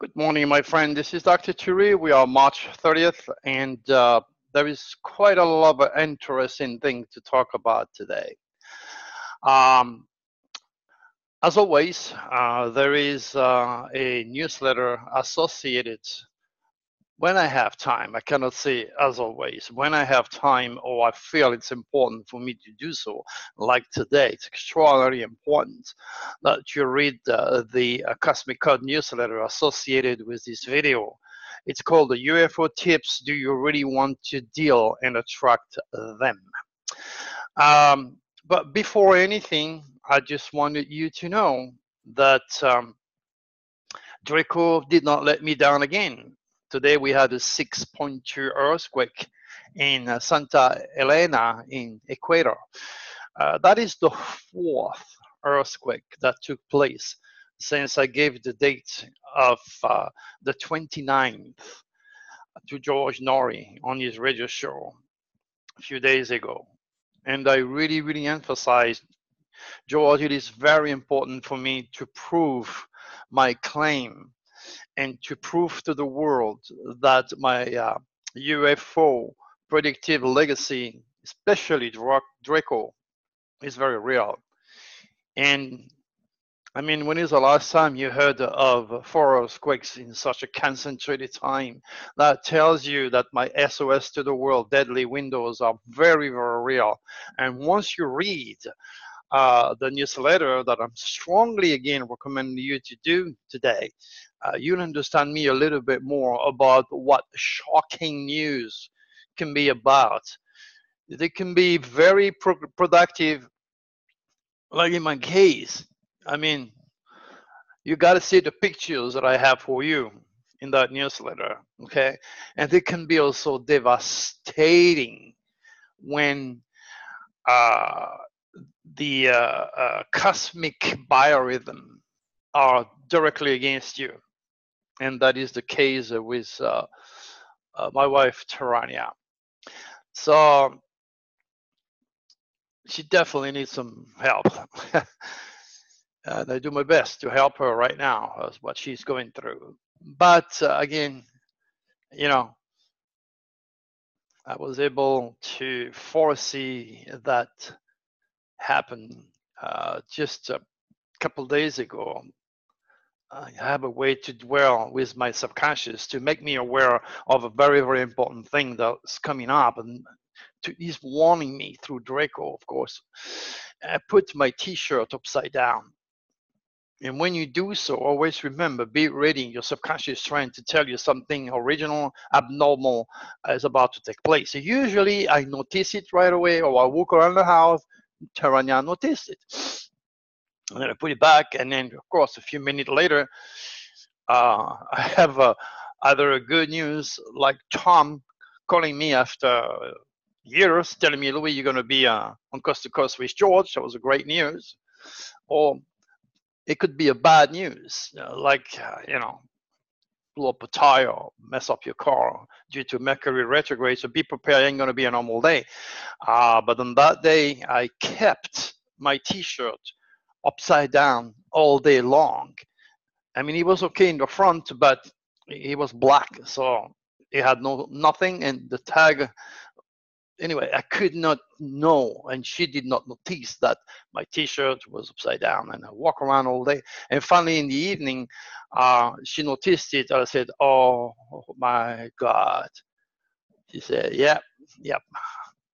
Good morning, my friend. This is Dr. Turi. We are March 30th, and there is quite a lot of interesting things to talk about today. Um, as always, there is a newsletter associated when I have time. I cannot say as always. When I have time or I feel it's important for me to do so, like today, it's extraordinarily important that you read the Cosmic Code newsletter associated with this video. It's called the UFO Tips. Do you really want to deal and attract them? But before anything, I just wanted you to know that Draco did not let me down again. Today we had a 6.2 earthquake in Santa Elena in Ecuador. That is the fourth earthquake that took place since I gave the date of the 29th to George Norrie on his radio show a few days ago. And I really, really emphasized, George, it is very important for me to prove my claim and to prove to the world that my UFO predictive legacy, especially Draco, is very real. And I mean, when is the last time you heard of four earthquakes in such a concentrated time? That tells you that my SOS to the world, deadly windows, are very, very real. And once you read the newsletter that I'm strongly again recommending you to do today, you'll understand me a little bit more about what shocking news can be about. They can be very productive, like in my case. I mean, you got to see the pictures that I have for you in that newsletter, okay? And they can be also devastating when uh, the cosmic biorhythm are directly against you. And that is the case with my wife, Tarania. So she definitely needs some help. And I do my best to help her right now, as what she's going through. But again, you know, I was able to foresee that happen just a couple days ago. I have a way to dwell with my subconscious to make me aware of a very, very important thing that's coming up. And he's warning me through Draco, of course. I put my t-shirt upside down. And when you do so, always remember, be ready. Your subconscious is trying to tell you something original, abnormal is about to take place. So usually I notice it right away, or I walk around the house, Taranya noticed it. And then I put it back, and then, of course, a few minutes later, I have either a good news, like Tom calling me after years, telling me, Louis, you're going to be on Coast to Coast with George. That was a great news. Or it could be a bad news, like, blow up a tire, mess up your car due to Mercury retrograde. So be prepared, it ain't going to be a normal day. But on that day, I kept my t-shirt upside down all day long. I mean, he was okay in the front, but he was black, so he had nothing, and the tag. Anyway, I could not know, and she did not notice that my T-shirt was upside down, and I walk around all day. And finally, in the evening, she noticed it. I said, "Oh my God!" She said, "Yep, yep.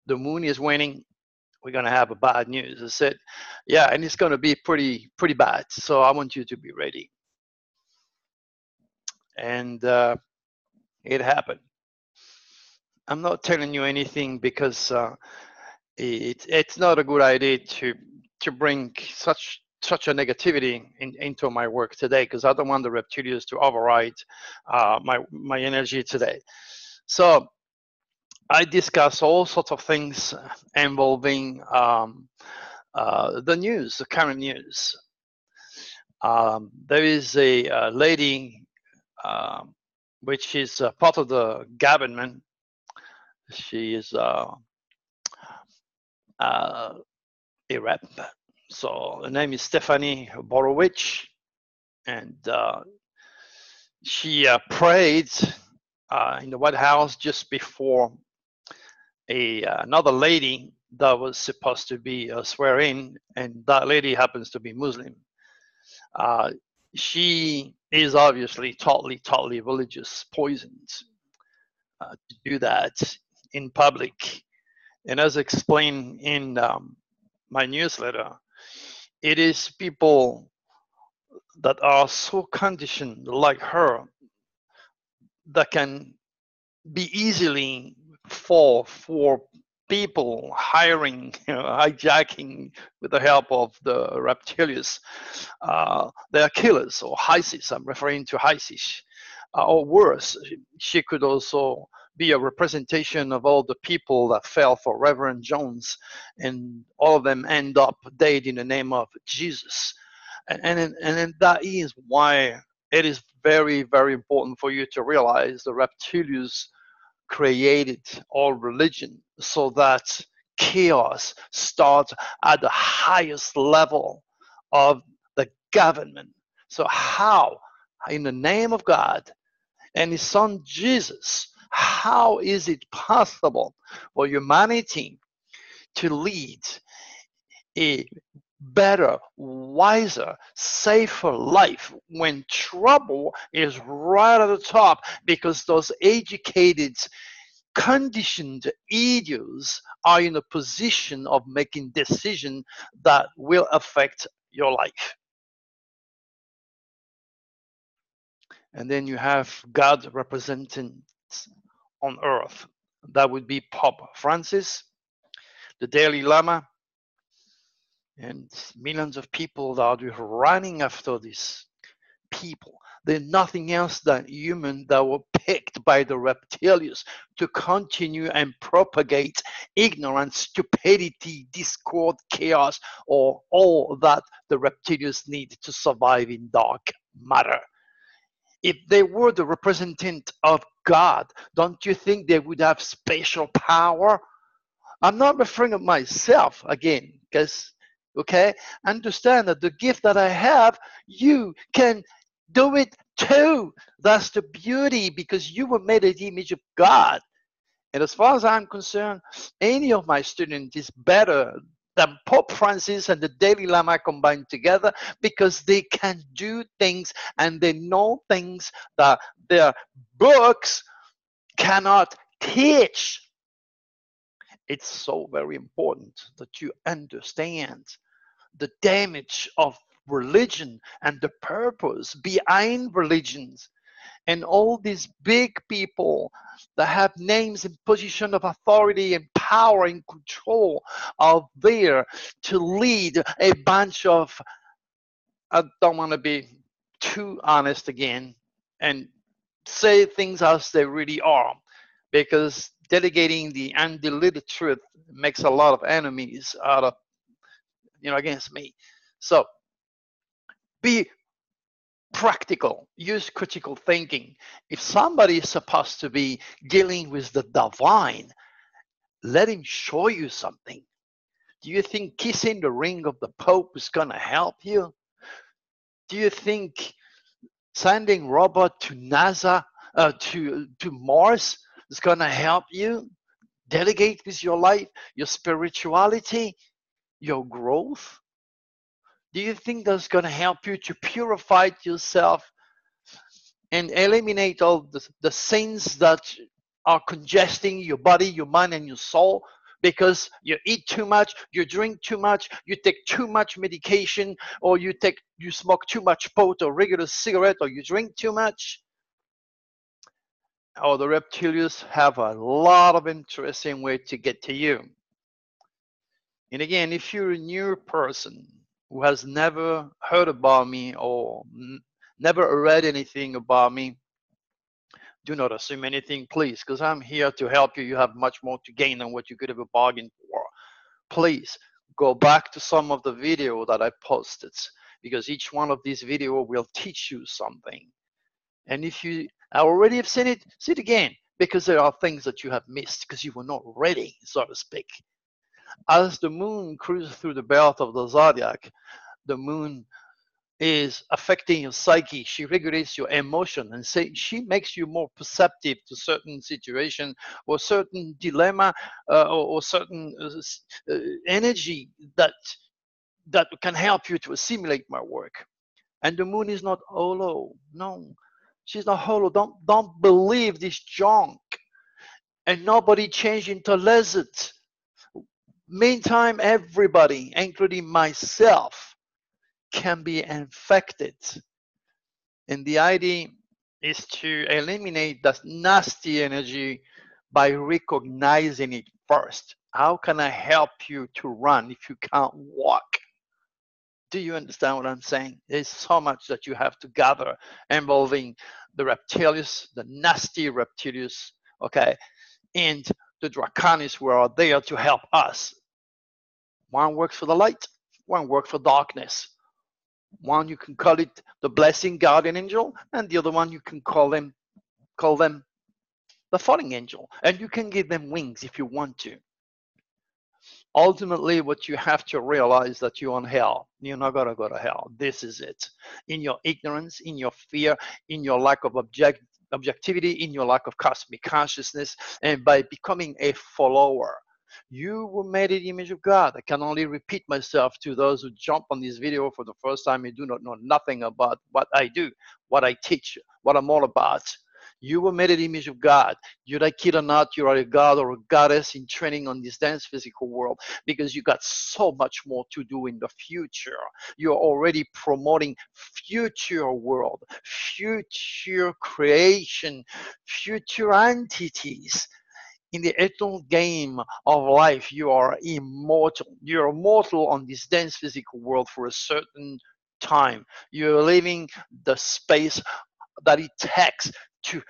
The moon is waning. We're gonna have a bad news." I said, "Yeah, and it's gonna be pretty bad. So I want you to be ready." And it happened. I'm not telling you anything because it's not a good idea to bring such a negativity into my work today, because I don't want the reptilians to override my energy today. So I discuss all sorts of things involving the news, the current news. There is a lady which is part of the government. She is a rep. So the name is Stephanie Borowicz, and She prayed in the White House just before another lady that was supposed to be swear in, and that lady happens to be Muslim. Uh, she is obviously totally religious, poisoned to do that in public. And as explained in my newsletter, it is people that are so conditioned like her that can be easily fall for people hiring, hijacking with the help of the reptilians. They are killers or ISIS. I'm referring to ISIS. Or worse, she could also be a representation of all the people that fell for Reverend Jones, and all of them end up dead in the name of Jesus. And that is why it is very important for you to realize the reptilians created all religion so that chaos starts at the highest level of the government. So how, in the name of God and his son Jesus, how is it possible for humanity to lead a better, wiser, safer life when trouble is right at the top, because those educated, conditioned idiots are in a position of making decisions that will affect your life? And then you have God representing on earth. That would be Pope Francis, the Dalai Lama, and millions of people that are running after these people. They're nothing else than humans that were picked by the reptilians to continue and propagate ignorance, stupidity, discord, chaos, or all that the reptilians need to survive in dark matter. If they were the representative of God, don't you think they would have special power? I'm not referring to myself again, because, okay, understand that the gift that I have, you can do it too. That's the beauty, because you were made in the image of God. And as far as I'm concerned, any of my students is better than Pope Francis and the Dalai Lama combined together, because they can do things and they know things that their books cannot teach. It's so very important that you understand the damage of religion and the purpose behind religions, and all these big people that have names and position of authority and power and control are there to lead a bunch of, I don't want to be too honest again and say things as they really are, because delegating the undeleted truth makes a lot of enemies out of, against me. So be practical, use critical thinking. If somebody is supposed to be dealing with the divine, let him show you something. Do you think kissing the ring of the Pope is going to help you? Do you think sending robot to NASA, to Mars, is going to help you delegate with your life, your spirituality, your growth? Do you think that's going to help you to purify yourself and eliminate all the sins that are congesting your body, your mind, and your soul? Because you eat too much, you drink too much, you take too much medication, or you smoke too much pot or regular cigarette, or you drink too much. Or the reptilians have a lot of interesting way to get to you. And again, if you're a new person who has never heard about me or never read anything about me, do not assume anything, please, because I'm here to help you. You have much more to gain than what you could have bargained for. Please go back to some of the video that I posted, because each one of these videos will teach you something. And if you already have seen it, see it again, because there are things that you have missed because you were not ready, so to speak. As the moon cruises through the belt of the zodiac, the moon is affecting your psyche. She regulates your emotion, and say she makes you more perceptive to certain situation or certain dilemma, or certain energy that can help you to assimilate my work. And the moon is not hollow. No, she's not hollow. Don't believe this junk. And nobody changed into lizard. Meantime, everybody, including myself, can be infected. And the idea is to eliminate that nasty energy by recognizing it first. How can I help you to run if you can't walk? Do you understand what I'm saying? There's so much that you have to gather involving the reptilians, the nasty reptilians, okay, and the draconis who are there to help us. One works for the light, one works for darkness. One you can call it the blessing guardian angel, and the other one you can call them the falling angel, and you can give them wings if you want to. Ultimately, what you have to realize that you're on hell. You're not gonna go to hell. This is it. In your ignorance, in your fear, in your lack of objectivity, in your lack of cosmic consciousness, and by becoming a follower. You were made in the image of God. I can only repeat myself to those who jump on this video for the first time and do not know nothing about what I do, what I teach, what I'm all about. You were made in the image of God. You like it or not, you are a god or a goddess in training on this dense physical world, because you got so much more to do in the future. You're already promoting future world, future creation, future entities. In the eternal game of life, you are immortal. You're immortal on this dense physical world for a certain time. You're living the space that it takes to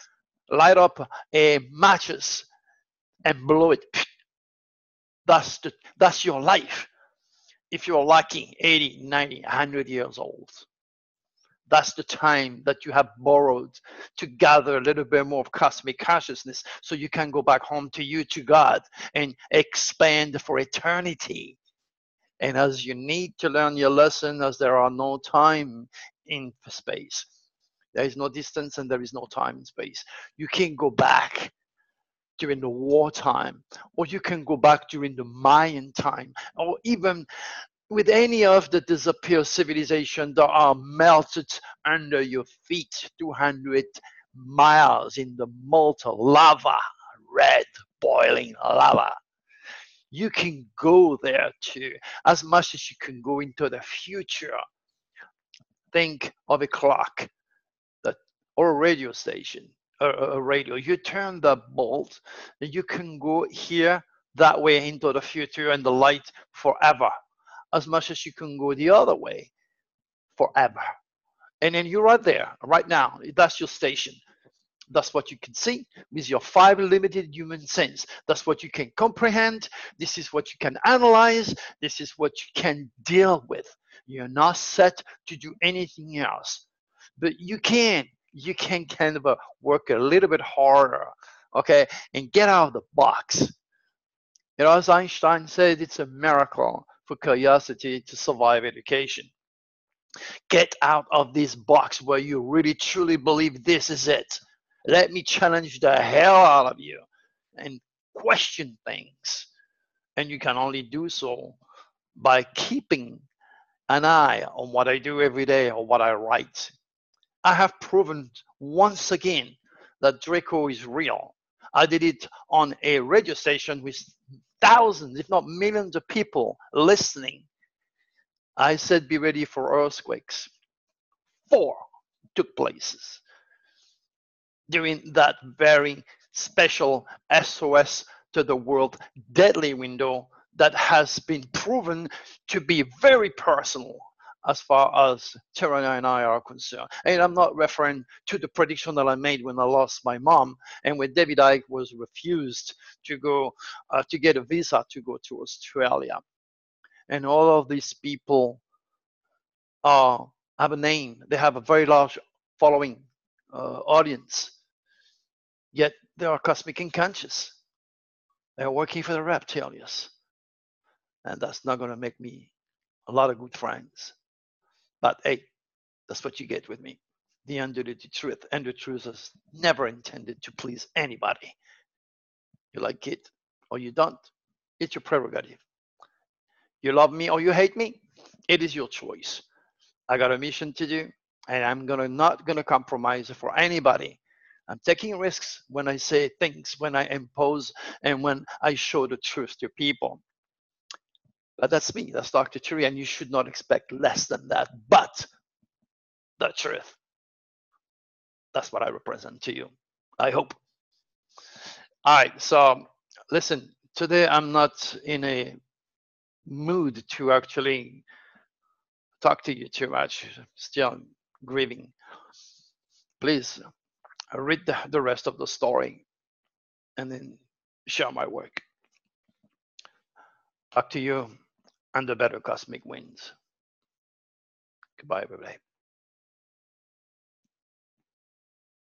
light up a matches and blow it. That's your life. If you're lucky, 80, 90, 100 years old. That's the time that you have borrowed to gather a little bit more of cosmic consciousness so you can go back home to you, to God, and expand for eternity. And as you need to learn your lesson, as there are no time in space, there is no distance and there is no time in space. You can go back during the wartime, or you can go back during the Mayan time, or even with any of the disappeared civilization that are melted under your feet 200 miles in the molten lava, red boiling lava. You can go there too, as much as you can go into the future. Think of a clock that, or a radio station, a radio. You turn the bolt, and you can go here that way into the future and the light forever, as much as you can go the other way forever. And then you're right there, right now. That's your station. That's what you can see with your five limited human sense. That's what you can comprehend. This is what you can analyze. This is what you can deal with. You're not set to do anything else, but you can kind of work a little bit harder, okay, and get out of the box. You know, as Einstein said, it's a miracle for curiosity to survive education. Get out of this box where you really truly believe this is it. Let me challenge the hell out of you and question things. And you can only do so by keeping an eye on what I do every day or what I write. I have proven once again that Draco is real. I did it on a radio station with thousands, if not millions of people listening. I said, be ready for earthquakes. 4 took places during that very special SOS to the world deadly window that has been proven to be very personal as far as Terra and I are concerned. And I'm not referring to the prediction that I made when I lost my mom and when David Icke was refused to go to get a visa to go to Australia. And all of these people have a name. They have a very large following audience. Yet they are cosmic unconscious. They're working for the reptilians. And that's not going to make me a lot of good friends. But hey, That's what you get with me. The undiluted truth. And the truth is never intended to please anybody. You like it or you don't. It's your prerogative. You love me or you hate me. It is your choice. I got a mission to do, and I'm not gonna compromise for anybody. I'm taking risks when I say things, when I impose, and when I show the truth to people. But that's me. That's Dr. Turi, and you should not expect less than that. But the truth. That's what I represent to you. I hope. All right. So listen, today I'm not in a mood to actually talk to you too much. Still grieving. Please read the rest of the story and then share my work. Talk to you under better cosmic winds. Goodbye, everybody.